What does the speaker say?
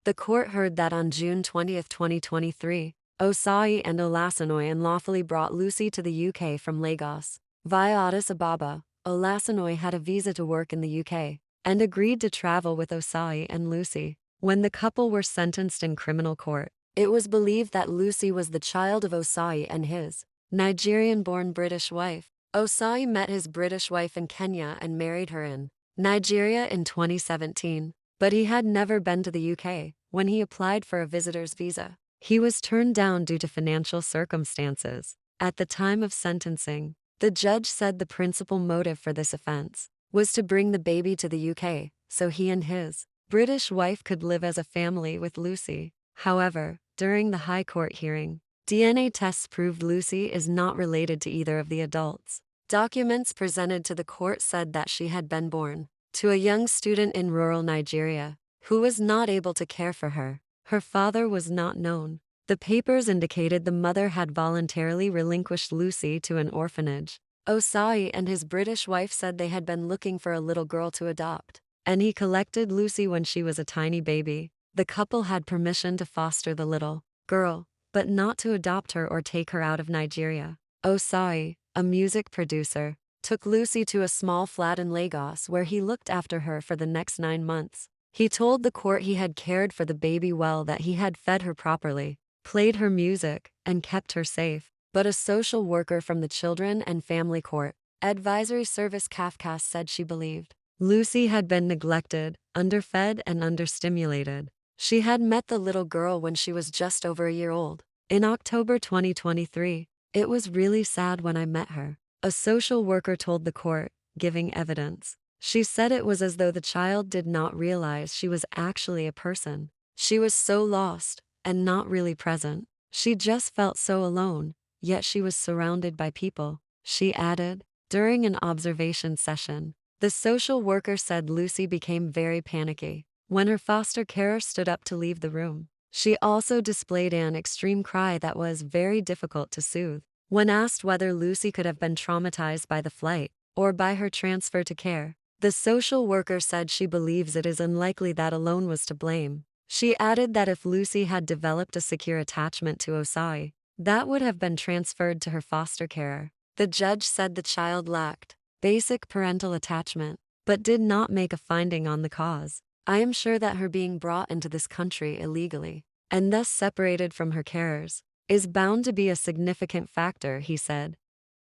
The court heard that on June 20, 2023, Osai and Olasanoy unlawfully brought Lucy to the UK from Lagos. Via Addis Ababa, Olasanoy had a visa to work in the UK and agreed to travel with Osai and Lucy. When the couple were sentenced in criminal court, it was believed that Lucy was the child of Osai and his Nigerian-born British wife. Osai met his British wife in Kenya and married her in Nigeria in 2017, but he had never been to the UK. When he applied for a visitor's visa, he was turned down due to financial circumstances. At the time of sentencing, the judge said the principal motive for this offense was to bring the baby to the UK so he and his British wife could live as a family with Lucy. However, during the High Court hearing, DNA tests proved Lucy is not related to either of the adults. Documents presented to the court said that she had been born to a young student in rural Nigeria who was not able to care for her. Her father was not known. The papers indicated the mother had voluntarily relinquished Lucy to an orphanage. Osai and his British wife said they had been looking for a little girl to adopt, and he collected Lucy when she was a tiny baby. The couple had permission to foster the little girl, but not to adopt her or take her out of Nigeria. Osai, a music producer, took Lucy to a small flat in Lagos where he looked after her for the next 9 months. He told the court he had cared for the baby well, that he had fed her properly, played her music, and kept her safe. But a social worker from the Children and Family Court Advisory Service CAFCAS said she believed Lucy had been neglected, underfed, and understimulated. She had met the little girl when she was just over a year old. In October 2023, "It was really sad when I met her," a social worker told the court, giving evidence. She said it was as though the child did not realize she was actually a person. She was so lost and not really present. She just felt so alone, yet she was surrounded by people. She added, during an observation session, the social worker said Lucy became very panicky when her foster carer stood up to leave the room. She also displayed an extreme cry that was very difficult to soothe. When asked whether Lucy could have been traumatized by the flight or by her transfer to care, the social worker said she believes it is unlikely that alone was to blame. She added that if Lucy had developed a secure attachment to Osai, that would have been transferred to her foster carer. The judge said the child lacked basic parental attachment, but did not make a finding on the cause. "I am sure that her being brought into this country illegally, and thus separated from her carers, is bound to be a significant factor," he said.